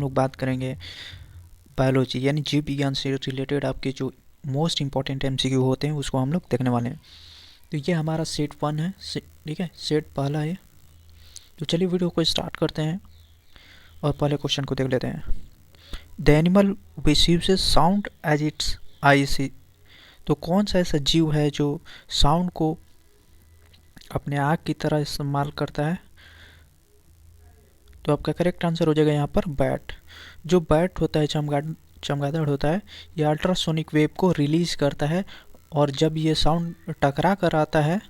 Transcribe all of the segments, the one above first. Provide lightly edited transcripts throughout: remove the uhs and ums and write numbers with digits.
लोग बात करेंगे बायोलॉजी यानी जीव विज्ञान से रिलेटेड आपके जो मोस्ट इंपॉर्टेंट एमसीक्यू होते हैं उसको हम लोग देखने वाले हैं। तो ये हमारा सेट 1 है, ठीक है, सेट पहला है। तो चलिए वीडियो को स्टार्ट करते हैं और पहले क्वेश्चन को देख लेते हैं। The animal which uses sound as its eyes. तो कौन सा ऐसा जीव है जो साउंड को अपने आँख की तरह इस्तेमाल करता है? तो आपका करेक्ट आंसर हो जाएगा यहाँ पर बैट। जो बैट होता है, चमगादड़ होता है, ये अल्ट्रासोनिक वेव को रिलीज करता है और जब ये साउंड टकरा कर आता है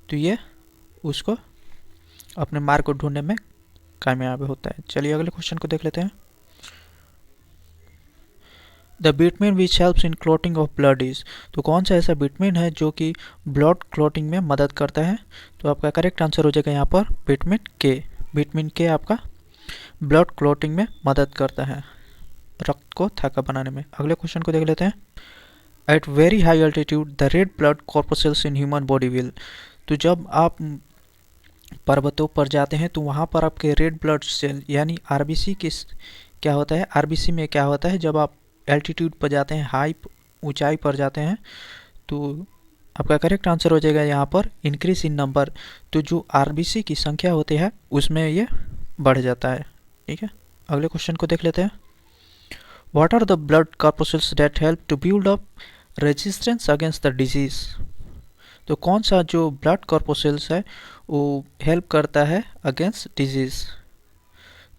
तो ये उसको अपने मार्ग को ढूंढने में कामयाब होता है। चलिए अगले क्वेश्चन को देख लेते हैं। The vitamin which helps in clotting of blood is. तो कौन सा ऐसा बिटमेन है जो कि ब्लड क्लॉटिंग में मदद करता है? तो आपका करेक्ट आंसर हो जाएगा यहाँ पर विटामिन के। विटामिन के आपका ब्लड क्लॉटिंग में मदद करता है, रक्त को थाका बनाने में। अगले क्वेश्चन को देख लेते हैं। At very high altitude the red blood corpuscles in human body will. तो जब आप पर्वतों पर जाते हैं तो वहाँ पर आपके रेड ब्लड सेल यानी आरबीसी किस क्या होता है? आरबीसी में क्या होता है, जब आप एल्टीट्यूड पर जाते हैं, हाई ऊंचाई पर जाते हैं, तो आपका करेक्ट आंसर हो जाएगा यहाँ पर इंक्रीज इन नंबर। तो जो आरबीसी की संख्या होती है उसमें ये बढ़ जाता है, ठीक है। अगले क्वेश्चन को देख लेते हैं। What are the blood corpuscles that help to build up resistance against the disease. तो कौन सा जो ब्लड कॉर्पोसेल्स है वो हेल्प करता है अगेंस्ट डिजीज?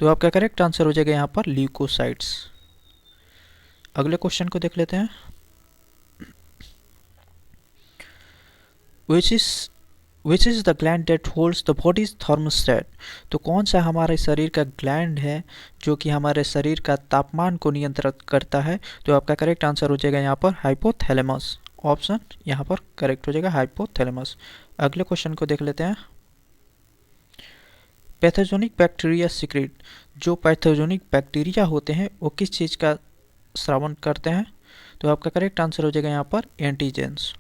तो आपका करेक्ट आंसर हो जाएगा यहाँ पर ल्यूकोसाइट्स। अगले क्वेश्चन को देख लेते हैं। Which is the gland that holds the bodies thermostat. तो कौन सा हमारे शरीर का ग्लैंड है जो कि हमारे शरीर का तापमान को नियंत्रित करता है? तो आपका करेक्ट आंसर हो जाएगा यहाँ पर हाइपोथैलेमस। ऑप्शन यहाँ पर करेक्ट हो जाएगा हाइपोथैलेमस। अगले क्वेश्चन को देख लेते हैं। Pathogenic bacteria secrete. जो पैथोजेनिक बैक्टीरिया होते हैं वो किस चीज़ का स्रावन करते हैं? तो आपका करेक्ट आंसर हो जाएगा यहाँ पर एंटीजेंस,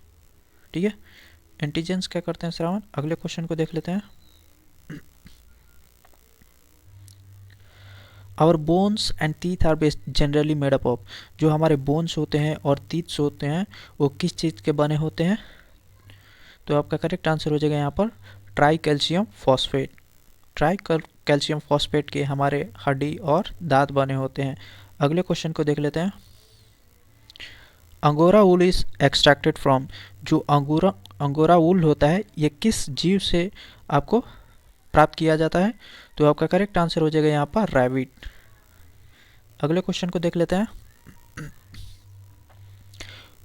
ठीक है। एंटीजेंस क्या करते हैं? श्रावण। अगले क्वेश्चन को देख लेते हैं। Our bones and teeth are based generally made up of. जो हमारे बोन्स होते हैं और टीथ होते हैं वो किस चीज़ के बने होते हैं? तो आपका करेक्ट आंसर हो जाएगा यहाँ पर try calcium phosphate. Try calcium phosphate के हमारे हड्डी और दांत बने होते हैं। अगले क्वेश्चन को देख लेते हैं। Angora wool is extracted from. जो अंगोरा वूल होता है ये किस जीव से आपको प्राप्त किया जाता है? तो आपका करेक्ट आंसर हो जाएगा यहाँ पर रैबिट। अगले क्वेश्चन को देख लेते हैं।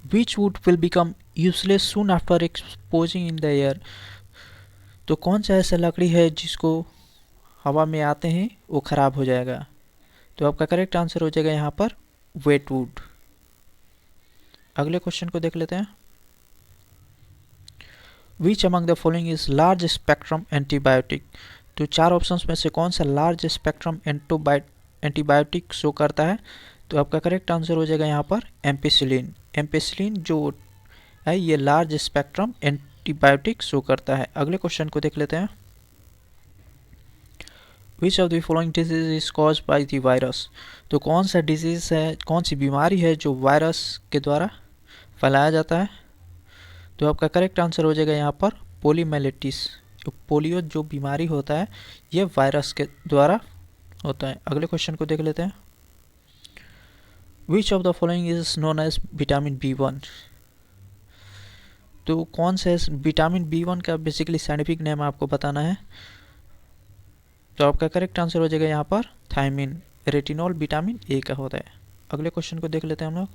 Which would will become useless soon after exposing in the air. तो कौन सा ऐसा लकड़ी है जिसको हवा में आते ही वो खराब हो जाएगा? तो आपका करेक्ट आंसर हो जाएगा यहाँ पर वेट वुड। अगले क्वेश्चन को देख लेते हैं। Which among the following is large spectrum antibiotic. तो चार ऑप्शंस में से कौन सा लार्ज स्पेक्ट्रम एंटीबायोटिक शो करता है? तो आपका करेक्ट आंसर हो जाएगा यहाँ पर एम्पेसिलिन। एम्पेसिलिन जो है ये लार्ज स्पेक्ट्रम एंटीबायोटिक शो करता है। अगले क्वेश्चन को देख लेते हैं। Which of the following disease is cause by the virus. तो कौन सा डिजीज है, कौन सी बीमारी है जो वायरस के द्वारा फैलाया जाता है? तो आपका करेक्ट आंसर हो जाएगा यहाँ पर पोलीमेलिटिस। पोलियो जो बीमारी होता है ये वायरस के द्वारा होता है। अगले क्वेश्चन को देख लेते हैं। Which of the following is known as vitamin B1। तो कौन से विटामिन B1 का बेसिकली साइंटिफिक नेम आपको बताना है। तो आपका करेक्ट आंसर हो जाएगा यहाँ पर थायमिन। रेटिनॉल विटामिन A का होता है। अगले क्वेश्चन को देख लेते हैं हम लोग।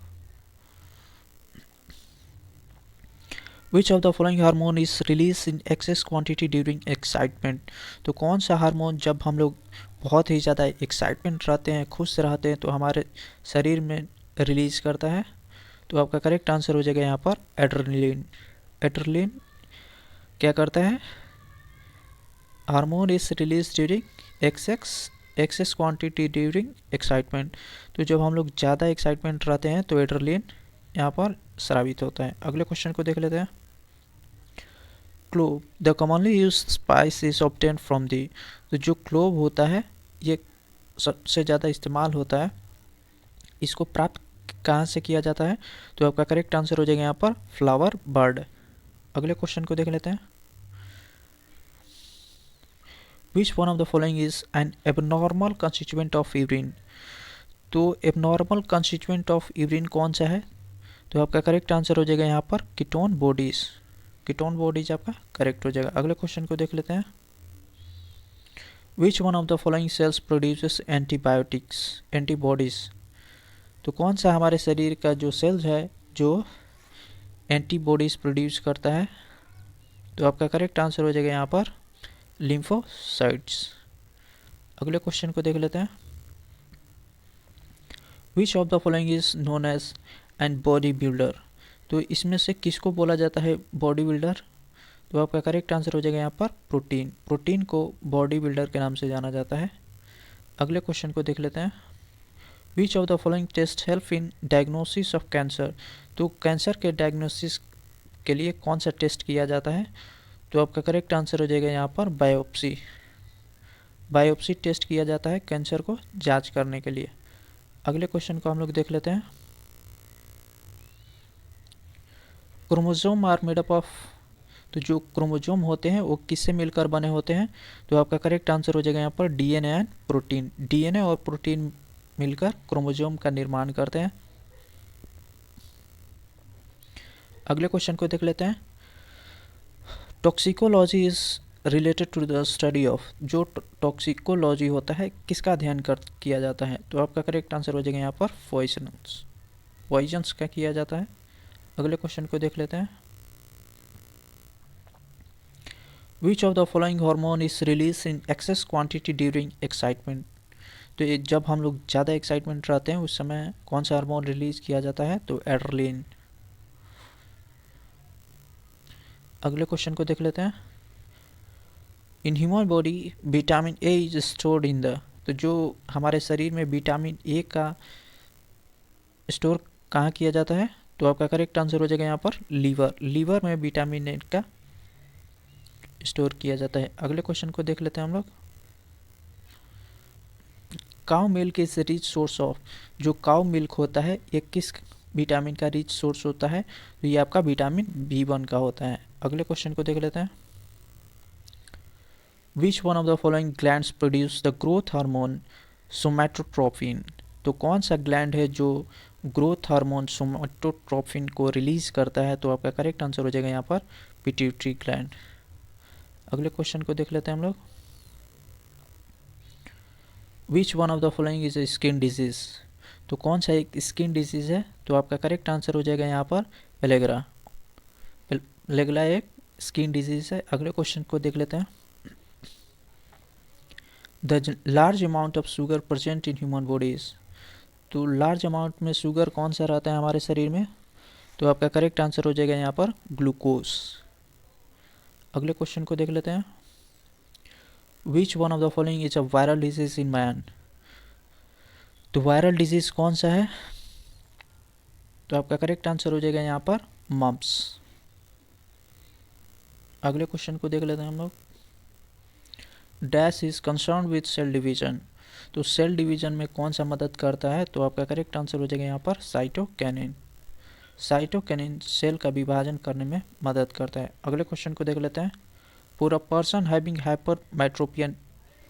विच of the following hormone is release in excess quantity during excitement. तो कौन सा हार्मोन जब हम लोग बहुत ही ज़्यादा एक्साइटमेंट रहते हैं, खुश रहते हैं, तो हमारे शरीर में रिलीज करता है? तो आपका करेक्ट आंसर हो जाएगा यहाँ पर एड्रेनलिन। एड्रेनलिन क्या करता है? Hormone is release during excess quantity during excitement. तो जब हम लोग ज़्यादा एक्साइटमेंट रहते हैं तो एड्रेनलिन यहाँ पर स्रावित होता है। अगले क्वेश्चन को देख लेते हैं। Clove the commonly use spice is obtain from the. तो जो क्लोव होता है ये सबसे ज़्यादा इस्तेमाल होता है, इसको प्राप्त कहाँ से किया जाता है? तो आपका करेक्ट आंसर हो जाएगा यहाँ पर फ्लावर बर्ड। अगले क्वेश्चन को देख लेते हैं। Which one of the following is an abnormal constituent of urine? तो एबनॉर्मल कंस्टिट्यूएंट ऑफ यूरिन कौन सा है? तो आपका करेक्ट आंसर हो जाएगा यहाँ पर कीटोन बॉडीज। कीटोन बॉडीज आपका करेक्ट हो जाएगा। अगले क्वेश्चन को देख लेते हैं। Which one of the following sales produces antibiotics antibodies? तो कौन सा हमारे शरीर का जो सेल्स है जो एंटीबॉडीज प्रोड्यूस करता है? तो आपका करेक्ट आंसर हो जाएगा यहाँ पर लिम्फोसाइट्स। अगले क्वेश्चन को देख लेते हैं। Which of the following is known as and body builder? तो इसमें से किसको बोला जाता है बॉडी बिल्डर? तो आपका करेक्ट आंसर हो जाएगा यहाँ पर प्रोटीन। प्रोटीन को बॉडी बिल्डर के नाम से जाना जाता है। अगले क्वेश्चन को देख लेते हैं। Which of the following test help in diagnosis of cancer? तो कैंसर के डायग्नोसिस के लिए कौन सा टेस्ट किया जाता है? तो आपका करेक्ट आंसर हो जाएगा यहाँ पर बायोप्सी। बायोप्सी टेस्ट किया जाता है कैंसर को जांच करने के लिए। अगले क्वेश्चन को हम लोग देख लेते हैं। Chromosome are made up of? तो जो क्रोमोसोम होते हैं वो किससे मिलकर बने होते हैं? तो आपका करेक्ट आंसर हो जाएगा यहाँ पर डीएनए एंड प्रोटीन। डीएनए और प्रोटीन मिलकर क्रोमोसोम का निर्माण करते हैं। अगले क्वेश्चन को देख लेते हैं। Toxicology is related to the study of? जो टॉक्सिकोलॉजी होता है किसका अध्ययन किया जाता है? तो आपका करेक्ट आंसर हो जाएगा यहाँ पर पॉइजन्स का किया जाता है। अगले क्वेश्चन को देख लेते हैं। Which of the following hormone is release in excess quantity during excitement? तो ये जब हम लोग ज़्यादा एक्साइटमेंट रहते हैं उस समय कौन सा हार्मोन रिलीज किया जाता है? तो एड्रेनलिन। अगले क्वेश्चन को देख लेते हैं। इन human body vitamin A is stored in the? तो जो हमारे शरीर में विटामिन ए का स्टोर कहाँ किया जाता है? तो आपका करेक्ट आंसर हो जाएगा यहाँ पर लीवर। लीवर में विटामिन ए का स्टोर किया जाता है। अगले क्वेश्चन को देख लेते हैं हम लोग। Cow milk is rich source of? जो काउ मिल्क होता है ये किस विटामिन का रिच सोर्स होता है? तो ये आपका विटामिन B1 का होता है। अगले क्वेश्चन को देख लेते हैं। Which one of the following glands produce the growth hormone somatotropin? तो कौन सा ग्लैंड है जो ग्रोथ हार्मोन सोमैटोट्रोपिन को रिलीज करता है? तो आपका करेक्ट आंसर हो जाएगा यहाँ पर पिट्यूटरी ग्लैंड। अगले क्वेश्चन को देख लेते हैं हम लोग। विच one of the following is a skin disease? तो कौन सा एक स्किन डिजीज है? तो आपका करेक्ट आंसर हो जाएगा यहाँ पर एलेग्रा। एलेग्रा एक स्किन डिजीज है। अगले क्वेश्चन को देख लेते हैं। The large amount of sugar present in human bodies? तो लार्ज अमाउंट में शुगर कौन सा रहता है हमारे शरीर में? तो आपका करेक्ट आंसर हो जाएगा यहाँ पर ग्लूकोज। अगले क्वेश्चन को देख लेते हैं। Which one of the following is a viral disease in man? तो वायरल डिजीज कौन सा है? तो आपका करेक्ट आंसर हो जाएगा यहाँ पर मम्प्स। अगले क्वेश्चन को देख लेते हैं हम लोग। Dash is concern with cell division? तो सेल डिवीजन में कौन सा मदद करता है? तो आपका करेक्ट आंसर हो जाएगा यहाँ पर साइटोकिनिन। साइटोकिनिन सेल का विभाजन करने में मदद करता है। अगले क्वेश्चन को देख लेते हैं। For a person having hypermetropia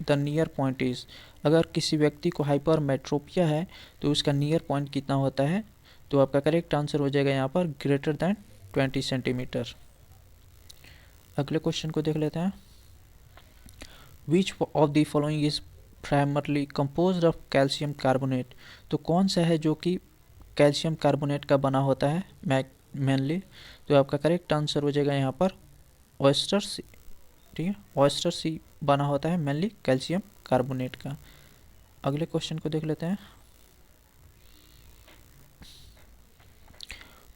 the near point is? अगर किसी व्यक्ति को हाइपरमेट्रोपिया है तो उसका नियर पॉइंट कितना होता है? तो आपका करेक्ट आंसर हो जाएगा यहाँ पर ग्रेटर दैन 20 सेंटीमीटर। अगले क्वेश्चन को देख लेते हैं। Which of the following is primarily composed of calcium carbonate? तो कौन सा है जो कि कैल्शियम कार्बोनेट का बना होता है मेनली? तो आपका करेक्ट आंसर हो जाएगा यहाँ पर ऑयस्टर सी। ठीक है, ऑयस्टर सी बना होता है मेनली कैल्शियम कार्बोनेट का। अगले क्वेश्चन को देख लेते हैं।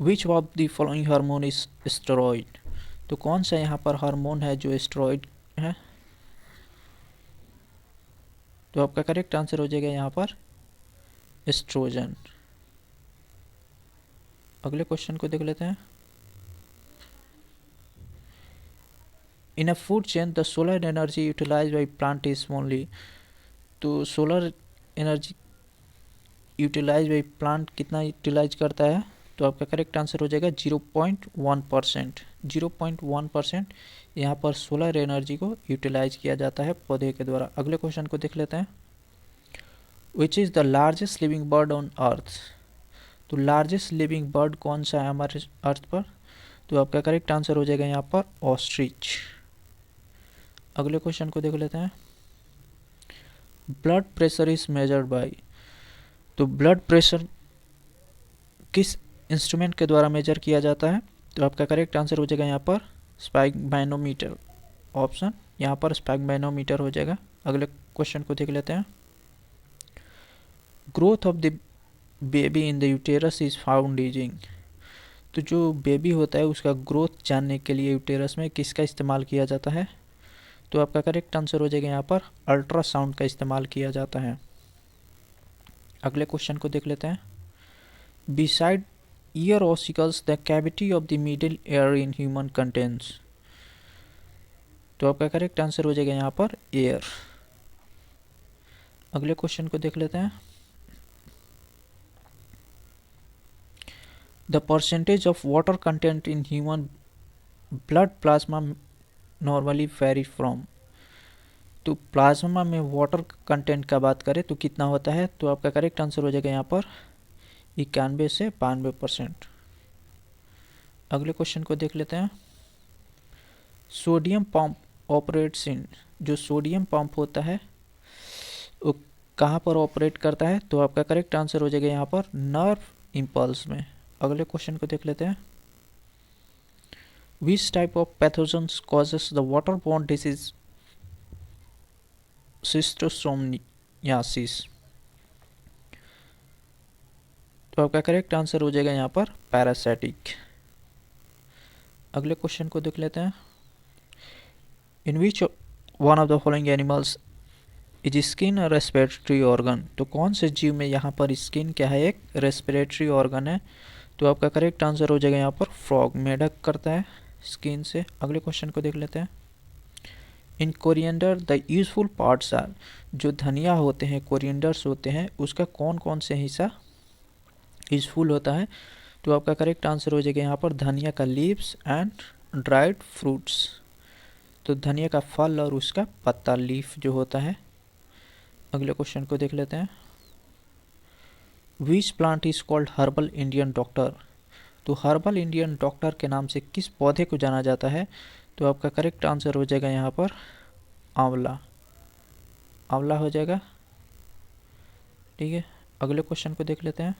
Which of the following hormone is steroid? तो कौन सा यहाँ पर हार्मोन है जो स्टेरॉइड है? तो आपका करेक्ट आंसर हो जाएगा यहाँ पर एस्ट्रोजन। अगले क्वेश्चन को देख लेते हैं। In a food chain the solar energy utilise by plant is only? तो solar energy utilise by plant कितना यूटिलाइज करता है, तो आपका करेक्ट आंसर हो जाएगा 0.1%। 0.1% यहाँ पर सोलर एनर्जी को यूटिलाइज किया जाता है पौधे के द्वारा। अगले क्वेश्चन को देख लेते हैं। Which is the largest living bird on earth? तो लार्जेस्ट लिविंग बर्ड कौन सा है हमारे अर्थ पर? तो आपका करेक्ट आंसर हो जाएगा यहाँ पर ऑस्ट्रिच। अगले क्वेश्चन को देख लेते हैं। Blood pressure is measured by, तो ब्लड प्रेशर किस इंस्ट्रूमेंट के द्वारा मेजर किया जाता है? तो आपका करेक्ट आंसर हो जाएगा यहाँ पर स्पाइक मैनोमीटर। ऑप्शन यहाँ पर स्पाइक मैनोमीटर हो जाएगा। अगले क्वेश्चन को देख लेते हैं। Growth of the baby in the uterus is found using, तो जो बेबी होता है उसका ग्रोथ जानने के लिए यूटेरस में किसका इस्तेमाल किया जाता है? तो आपका करेक्ट आंसर हो जाएगा यहाँ पर अल्ट्रासाउंड का इस्तेमाल किया जाता है। अगले क्वेश्चन को देख लेते हैं। Beside ear ossicles the cavity of the middle air in human contents, तो आपका करेक्ट आंसर हो जाएगा यहाँ पर एयर। अगले क्वेश्चन को देख लेते हैं। The percentage of water content in human blood plasma normally very from, तो प्लाज्मा में वाटर कंटेंट का बात करें तो कितना होता है? तो आपका करेक्ट आंसर हो जाएगा यहाँ पर 91 से 92%। अगले क्वेश्चन को देख लेते हैं। सोडियम पंप ऑपरेट्स इन, जो सोडियम पंप होता है वो कहाँ पर ऑपरेट करता है? तो आपका करेक्ट आंसर हो जाएगा यहाँ पर नर्व इम्पल्स में। अगले क्वेश्चन को देख लेते हैं। Which type of pathogens causes the waterborne disease schistosomiasis, तो आपका करेक्ट आंसर हो जाएगा यहाँ पर पैरासाइटिक। अगले क्वेश्चन को देख लेते हैं। In which one of the following animals is skin और रेस्पिरेटरी ऑर्गन, तो कौन से जीव में यहाँ पर स्किन क्या है? एक रेस्पिरेटरी ऑर्गन है। तो आपका करेक्ट आंसर हो जाएगा यहाँ पर फ्रॉग, मेढक करता है स्किन से। अगले क्वेश्चन को देख लेते हैं। In coriander the useful parts are, जो धनिया होते हैं, कोरिएंडर्स होते हैं, उसका कौन कौन से हिस्सा यूजफुल होता है? तो आपका करेक्ट आंसर हो जाएगा यहाँ पर धनिया का लीव्स एंड ड्राइड फ्रूट्स, तो धनिया का फल और उसका पत्ता, लीफ जो होता है। अगले क्वेश्चन को देख लेते हैं। Which plant is called herbal Indian doctor, तो हर्बल इंडियन डॉक्टर के नाम से किस पौधे को जाना जाता है? तो आपका करेक्ट आंसर हो जाएगा यहाँ पर आंवला, आंवला हो जाएगा। ठीक है, अगले क्वेश्चन को देख लेते हैं।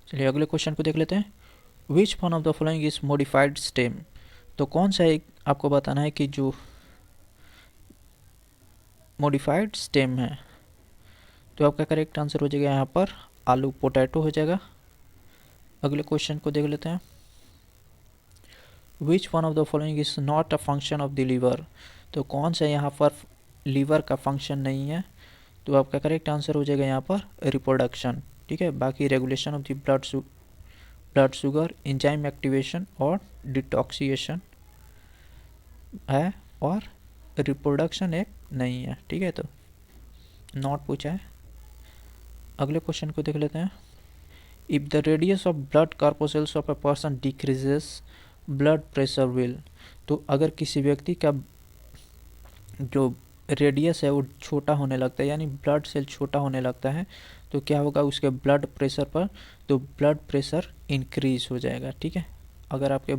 चलिए अगले क्वेश्चन को देख लेते हैं। Which one of the following is modified stem, तो कौन सा एक आपको बताना है कि जो मॉडिफाइड स्टेम है? तो आपका करेक्ट आंसर हो जाएगा यहाँ पर आलू, पोटैटो हो जाएगा। अगले क्वेश्चन को देख लेते हैं। Which one of the following is not a function of the liver, तो कौन सा यहाँ पर लीवर का फंक्शन नहीं है? तो आपका करेक्ट आंसर हो जाएगा यहाँ पर रिप्रोडक्शन। ठीक है, बाकी regulation of the blood sugar, enzyme activation और डिटॉक्सिएशन है, और रिप्रोडक्शन एक नहीं है। ठीक है, तो नॉट पूछा है। अगले क्वेश्चन को देख लेते हैं। If the radius of blood corpuscles of a person decreases blood pressure will, तो अगर किसी व्यक्ति का जो रेडियस है वो छोटा होने लगता है, यानी ब्लड सेल छोटा होने लगता है, तो क्या होगा उसके ब्लड प्रेशर पर? तो ब्लड प्रेशर इंक्रीज हो जाएगा। ठीक है, अगर आपके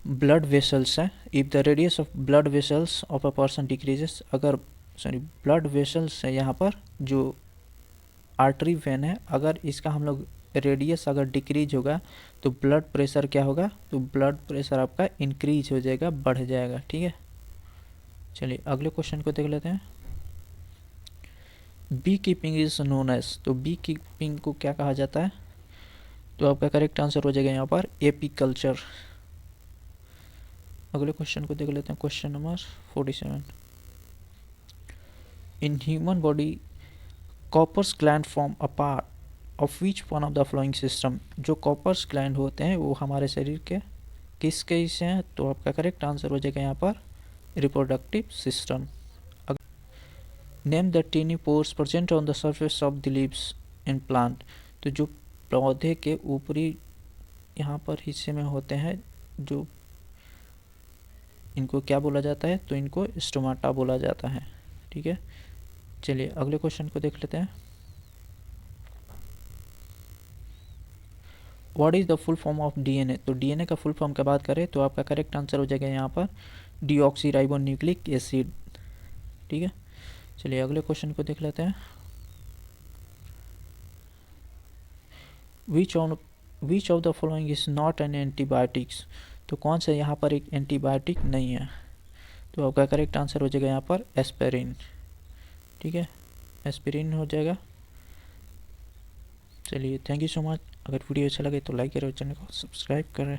ब्लड वेसल्स हैं, if the radius of blood vessels of a person decreases, अगर ब्लड वेसल्स है यहाँ पर जो आर्टरी वेन है, अगर इसका हम लोग रेडियस अगर डिक्रीज होगा तो ब्लड प्रेशर क्या होगा? तो ब्लड प्रेशर आपका इंक्रीज हो जाएगा, बढ़ जाएगा। ठीक है, चलिए अगले क्वेश्चन को देख लेते हैं। Bee keeping is known as, तो बी कीपिंग को क्या कहा जाता है? तो आपका करेक्ट आंसर हो जाएगा यहाँ पर एपीकल्चर। अगले क्वेश्चन को देख लेते हैं। Question number 47। In human body Cowper's gland form a part of which one of the following system, जो कॉपर्स ग्लैंड होते हैं वो हमारे शरीर के किसके हिस्से हैं, तो आपका करेक्ट आंसर हो जाएगा यहाँ पर reproductive system. Name the tiny pores present on the surface of the leaves in plant. तो जो पौधे के ऊपरी यहाँ पर हिस्से में होते हैं, जो इनको क्या बोला जाता है, तो इनको स्टोमाटा बोला जाता है। ठीक है, चलिए अगले क्वेश्चन को देख लेते हैं। What is the full form of DNA. तो डीएनए का फुल फॉर्म की बात करें तो आपका करेक्ट आंसर हो जाएगा यहाँ पर डीऑक्सीराइबोन्यूक्लिक एसिड। ठीक है, चलिए अगले क्वेश्चन को देख लेते हैं। Which of the following is not an antibiotics. तो कौन सा यहाँ पर एक एंटीबायोटिक नहीं है, तो आपका करेक्ट आंसर हो जाएगा यहाँ पर एस्पिरिन। ठीक है, एस्पिरिन हो जाएगा। चलिए थैंक यू सो मच। अगर वीडियो अच्छा लगे तो लाइक करें और चैनल को सब्सक्राइब करें।